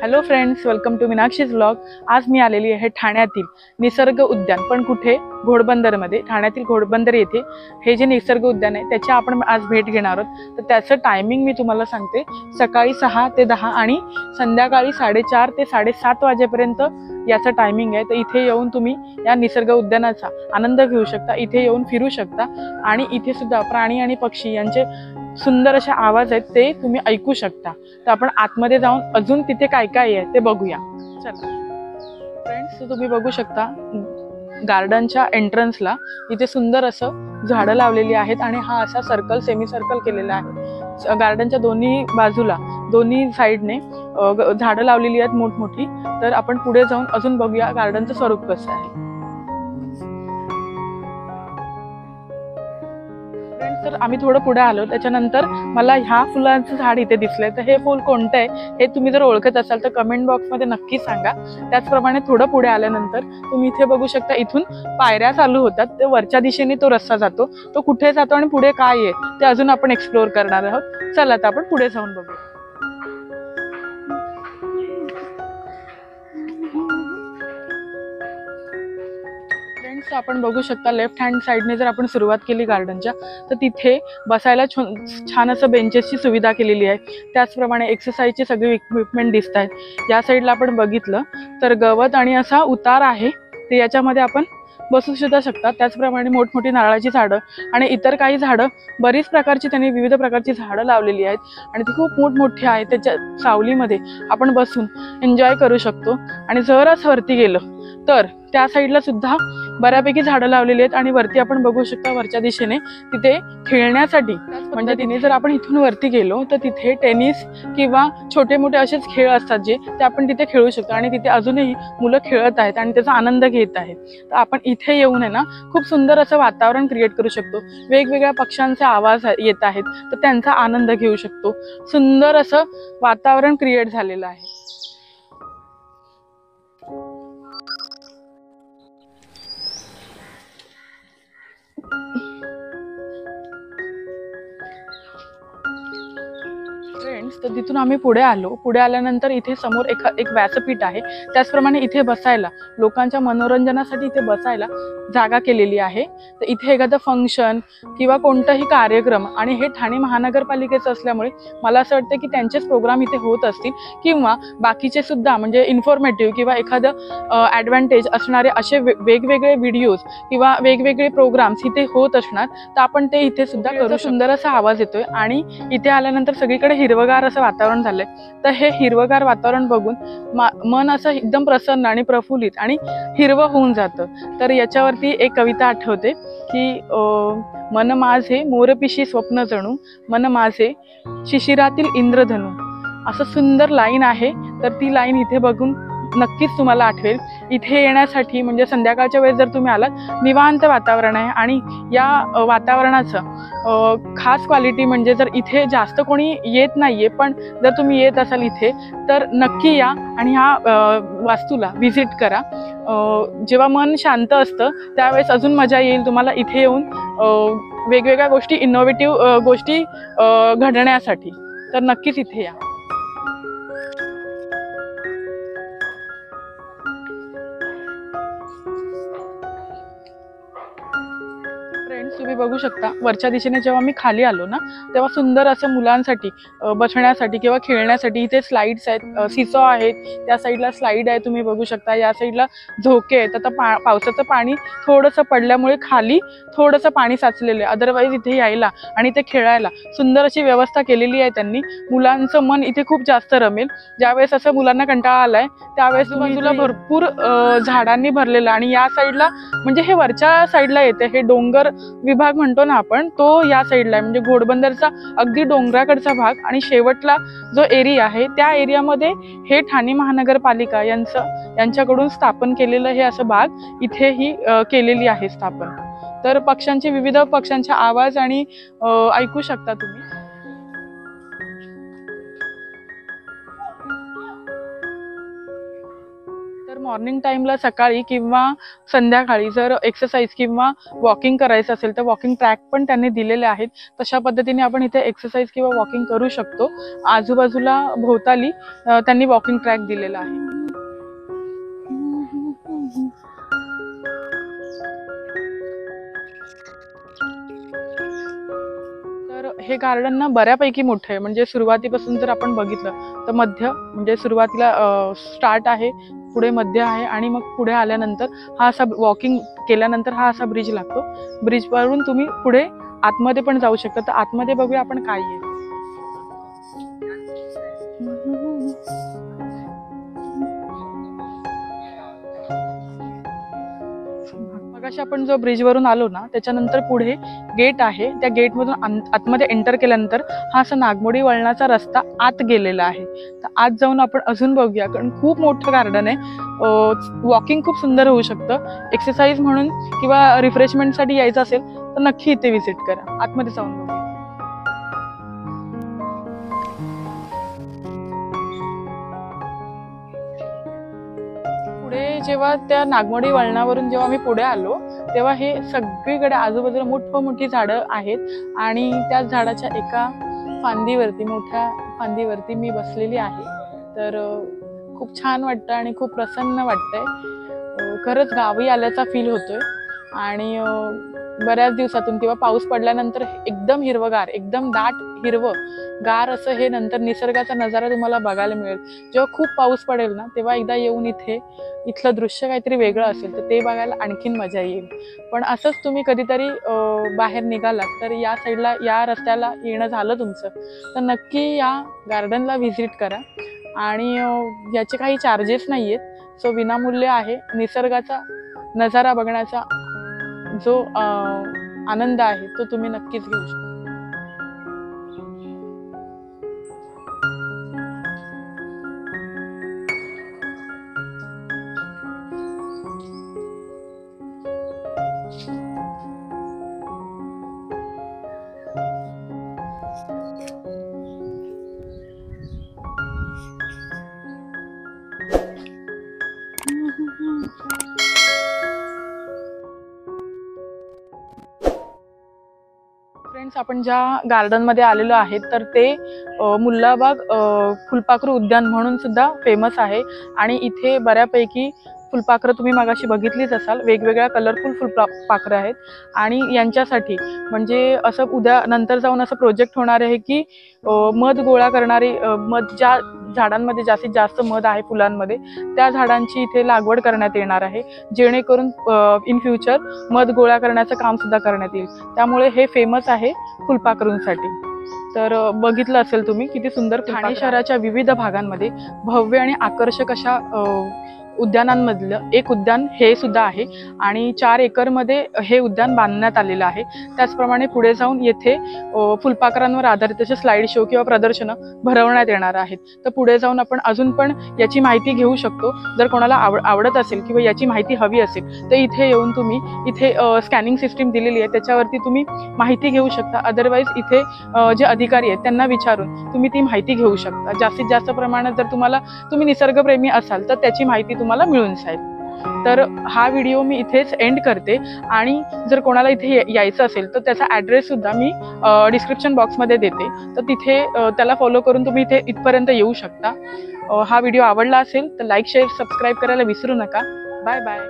Hello friends, welcome to Meenakshi's vlog. आज मी आलेली आहे ठाण्यातील निसर्ग उद्यान, पण कुठे? घोडबंदरमध्ये। ठाण्यातील घोडबंदर येथे हे जे निसर्ग उद्यान आहे त्याची आपण आज भेट घेणार आहोत। तर त्याचं टायमिंग मी तुम्हाला सांगते। सकाळी 6 ते 10 आणि संध्याकाळी 4:30 ते 7:30 वाजेपर्यंत याचं टायमिंग आहे। तर इथे येऊन तुम्ही या निसर्ग उद्यानाचा आनंद घेऊ शकता, इथे येऊन फिरू शकता आणि इथे सुद्धा प्राणी आणि पक्षी यांचे सुंदर असे आवाज आहेत ते तुम्ही ऐकू शकता। तर आपण आतमध्ये जाऊन अजून तिथे काय काय आहे ते बघूया। चला फ्रेंड्स, तुम्ही बघू शकता गार्डनच्या एंट्रन्सला इथे सुंदर असं झाडं लावलेली आहेत आणि हा असा सर्कल सेमी सर्कल केलेला आहे। गार्डनच्या दोन्ही बाजूला दोन्ही साइडने झाडं लावलेली आहेत मोठमोठी। तर आपण पुढे जाऊन अजून बघूया गार्डनचं स्वरूप कसं आहे। तर आम्ही थोडं पुढे आलो, त्याच्यानंतर मला ह्या फुलांचं झाड इथे दिसलंय। तर हे फुल कोणतं आहे हे तुम्ही जर ओळखत असाल तर कमेंट बॉक्समध्ये नक्की सांगा। त्याचप्रमाणे थोडं पुढे आल्यानंतर तुम्ही इथे बघू शकता इथून पायऱ्या चालू होतात। ते वरच्या दिशेने तो रस्ता जातो, तो कुठे जातो आणि पुढे काय आहे ते अजून आपण एक्सप्लोर करणार आहोत। चला आता आपण पुढे जाऊन बघू। आपण बघू शकता लेफ्ट हँड साइडने जर आपण सुरुवात केली गार्डनच्या, तर तिथे बसायला छान असं बेंचेसची सुविधा केलेली आहे। त्याचप्रमाणे एक्सरसाइजचे सगळे इक्विपमेंट दिसत आहेत। या साईडला आपण बघितलं तर गवत आणि असा उतार आहे, ते याच्यामध्ये आपण बसू सुद्धा शकता। त्याचप्रमाणे मोठमोठी नारळाची झाडं आणि इतर काही झाडं, बरीच प्रकारची त्यांनी विविध प्रकारची झाडं लावलेली आहेत आणि ती खूप मोठमोठी आहेत। त्याच्या सावलीमध्ये आपण बसून एन्जॉय करू शकतो। आणि जराच वरती गेलं तर त्या साईडला सुद्धा बऱ्यापैकी झाडं लावलेली आहेत आणि वरती आपण बघू शकता वरच्या दिशेने तिथे खेळण्यासाठी, म्हणजे तिने जर आपण इथून वरती गेलो तर तिथे टेनिस किंवा छोटे मोठे असेच खेळ असतात जे ते आपण तिथे खेळू शकतो आणि तिथे अजूनही मुलं खेळत आहेत आणि त्याचा आनंद घेत आहेत। तर आपण इथे येऊन आहे ना खूप सुंदर असं वातावरण क्रिएट करू शकतो। वेगवेगळ्या पक्ष्यांचे आवाज येत आहेत तर त्यांचा आनंद घेऊ शकतो। सुंदर असं वातावरण क्रिएट झालेलं आहे। फ्रेंड्स, तर तिथून आम्ही पुढे आलो। पुढे आल्यानंतर इथे समोर एक व्यासपीठ आहे। त्याचप्रमाणे इथे बसायला, लोकांच्या मनोरंजनासाठी इथे बसायला जागा केलेली आहे। तर इथे एखादं फंक्शन किंवा कोणताही कार्यक्रम, आणि हे ठाणे महानगरपालिकेचं असल्यामुळे मला असं वाटतं की त्यांचेच प्रोग्राम इथे होत असतील किंवा बाकीचे सुद्धा, म्हणजे इन्फॉर्मेटिव्ह किंवा एखादं ॲडव्हान्टेज असणारे असे वेगवेगळे व्हिडिओज किंवा वेगवेगळे प्रोग्राम्स इथे होत असणार। तर आपण ते इथे सुद्धा करू। सुंदर असा आवाज येतोय आणि इथे आल्यानंतर सगळीकडे हिरवगार असं वातावरण झालंय। तर हे हिरवगार वातावरण बघून मन असं एकदम प्रसन्न आणि प्रफुल्लित आणि हिरवं होऊन जातं। तर याच्यावरती एक कविता आठवते की मन माझे मोरपिशी स्वप्न जणू, मन माझे शिशिरातील इंद्रधनू, असं सुंदर लाईन आहे। तर ती लाईन इथे बघून नक्कीच तुम्हाला आठवेल। इथे येण्यासाठी म्हणजे संध्याकाळच्या वेळेस जर तुम्ही आलात, निवांत वातावरण आहे आणि या वातावरणाचं खास क्वालिटी म्हणजे जर इथे जास्त कोणी येत नाहीये, पण जर तुम्ही येत असाल इथे तर नक्की या आणि ह्या वास्तूला व्हिजिट करा। जेव्हा मन शांत असतं त्यावेळेस अजून मजा येईल तुम्हाला इथे येऊन वेगवेगळ्या गोष्टी, इनोव्हेटिव्ह गोष्टी घडण्यासाठी। तर नक्कीच इथे या। तुम्ही बघू शकता वरच्या दिशेने जेव्हा मी खाली आलो ना, तेव्हा सुंदर असं मुलांसाठी बसण्यासाठी किंवा खेळण्यासाठी इथे स्लाइड्स आहेत, सिसॉ आहेत, त्या साईडला स्लाइड आहे तुम्ही बघू शकता, या साईडला झोके आहेत। आता पावसाचं पाणी थोडंसं पडल्यामुळे खाली थोडंसं पाणी साचलेलं आहे, अदरवाईज इथे यायला आणि इथे खेळायला सुंदर अशी व्यवस्था केलेली आहे त्यांनी। मुलांचं मन इथे खूप जास्त रमेल। ज्यावेळेस असं मुलांना कंटाळा आलाय त्यावेळेस बाजूला भरपूर झाडांनी भरलेलं, आणि या साईडला म्हणजे हे वरच्या साईडला येते, हे डोंगर विभाग म्हणतो ना आपण, तो या साईडला आहे, म्हणजे घोडबंदरचा अगदी डोंगराकडचा भाग। आणि शेवटला जो एरिया आहे त्या एरियामध्ये हे ठाणे महानगरपालिका यांच्याकडून स्थापन केलेलं हे असं बाग इथे ही केलेली आहे स्थापन। तर पक्ष्यांचे, विविध पक्ष्यांचे आवाज आणि ऐकू शकता तुम्ही। तर मॉर्निंग टाइमला सकाळी किंवा संध्याकाळी जर एक्सरसाइज किंवा वॉकिंग करायचं असेल तर वॉकिंग ट्रॅक पण त्यांनी दिलेले आहेत. तशा पद्धतीने आपण इथे एक्सरसाइज किंवा वॉकिंग करू शकतो. आजूबाजूला भोवताली त्यांनी वॉकिंग ट्रॅक दिलेला आहे. हे गार्डन ना बऱ्यापैकी मोठं आहे. म्हणजे सुरुवातीपासून जर आपण बघितलं तर मध्य म्हणजे सुरुवातीला स्टार्ट आहे, पुढे मध्य आहे आणि मग पुढे आल्यानंतर हा असा वॉकिंग केल्यानंतर हा असा ब्रिज लागतो. ब्रिजवरून तुम्ही पुढे आतमध्ये पण जाऊ शकता. तर आतमध्ये बघूया आपण काय आहे. मगाशी आपण जो ब्रिजवरून आलो ना त्याच्यानंतर पुढे गेट आहे. त्या गेटमधून आतमध्ये एंटर केल्यानंतर हा असा नागमोडी वळणाचा रस्ता आत गेलेला आहे. तर आत जाऊन आपण अजून बघूया, कारण खूप मोठं गार्डन आहे. वॉकिंग खूप सुंदर होऊ शकतं. एक्सरसाइज म्हणून किंवा रिफ्रेशमेंटसाठी यायचं असेल तर नक्की इथे व्हिजिट करा. आतमध्ये जाऊन बघूया. पुढे जेव्हा त्या नागमोडी वळणावरून जेव्हा मी पुढे आलो तेव्हा हे सगळीकडे आजूबाजूला मोठी झाडं आहेत आणि त्या झाडाच्या एका फांदीवरती, मोठ्या फांदीवरती मी बसलेली आहे. तर खूप छान वाटतं आणि खूप प्रसन्न वाटतंय. खरंच गावी आल्याचा फील होतोय आणि बऱ्याच दिवसातून किंवा पाऊस पडल्यानंतर एकदम हिरवगार, एकदम दाट हिरवं गार असं हे नंतर निसर्गाचा नजारा तुम्हाला बघायला मिळेल. जेव्हा खूप पाऊस पडेल ना तेव्हा एकदा येऊन इथलं दृश्य काहीतरी वेगळं असेल तर ते बघायला आणखीन मजा येईल. पण असंच तुम्ही कधीतरी बाहेर निघालात तर या साईडला, या रस्त्याला येणं झालं तुमचं तर नक्की या गार्डनला व्हिजिट करा. आणि याचे काही चार्जेस नाही आहेत. सो विनामूल्य आहे. निसर्गाचा नजारा बघण्याचा जो आनंद आहे तो तुम्ही नक्कीच घेऊ शकता. फ्रेंड्स, आपण ज्या गार्डनमध्ये आलेलो आहे तर ते मुल्लाबाग फुलपाखरू उद्यान म्हणून सुद्धा फेमस आहे. आणि इथे बऱ्यापैकी फुलपाखरं तुम्ही मागाशी बघितलीच असाल. वेगवेगळ्या कलरफुल फुलपाखरं आहेत आणि यांच्यासाठी म्हणजे असं नंतर जाऊन असं प्रोजेक्ट होणार आहे की मध गोळा करणारी, मध ज्या झाडांमध्ये जास्तीत जास्त मध आहे फुलांमध्ये त्या झाडांची इथे लागवड करण्यात येणार आहे, जेणेकरून इन फ्युचर मध गोळा करण्याचं काम सुद्धा करण्यात येईल. त्यामुळे हे फेमस आहे फुलपाखरूंसाठी. तर बघितलं असेल तुम्ही किती सुंदर. ठाणे शहराच्या विविध भागांमध्ये भव्य आणि आकर्षक अशा उद्यानांमधलं एक उद्यान हे सुद्धा आहे आणि 4 एकरमध्ये हे उद्यान बांधण्यात आलेलं आहे. त्याचप्रमाणे पुढे जाऊन येथे फुलपाखरांवर आधारित असे स्लाइड शो किंवा प्रदर्शनं भरवण्यात येणार आहेत. तर पुढे जाऊन आपण अजून पण याची माहिती घेऊ शकतो. जर कोणाला आवडत असेल किंवा याची माहिती हवी असेल तर इथे येऊन तुम्ही इथे स्कॅनिंग सिस्टीम दिलेली आहे त्याच्यावरती तुम्ही माहिती घेऊ शकता. अदरवाईज इथे जे अधिकारी आहेत त्यांना विचारून तुम्ही ती माहिती घेऊ शकता. जास्तीत जास्त प्रमाणात जर तुम्ही निसर्गप्रेमी असाल तर त्याची माहिती तुम्हाला मिळून जाईल. तर हा व्हिडिओ मी इथेच एंड करते आणि जर कोणाला इथे यायचं असेल तर त्याचा ॲड्रेस सुद्धा मी डिस्क्रिप्शन बॉक्समध्ये देते. तर तिथे त्याला फॉलो करून तुम्ही इथे इथपर्यंत येऊ शकता. हा व्हिडिओ आवडला असेल तर लाईक, शेअर, सबस्क्राईब करायला विसरू नका. Bye bye.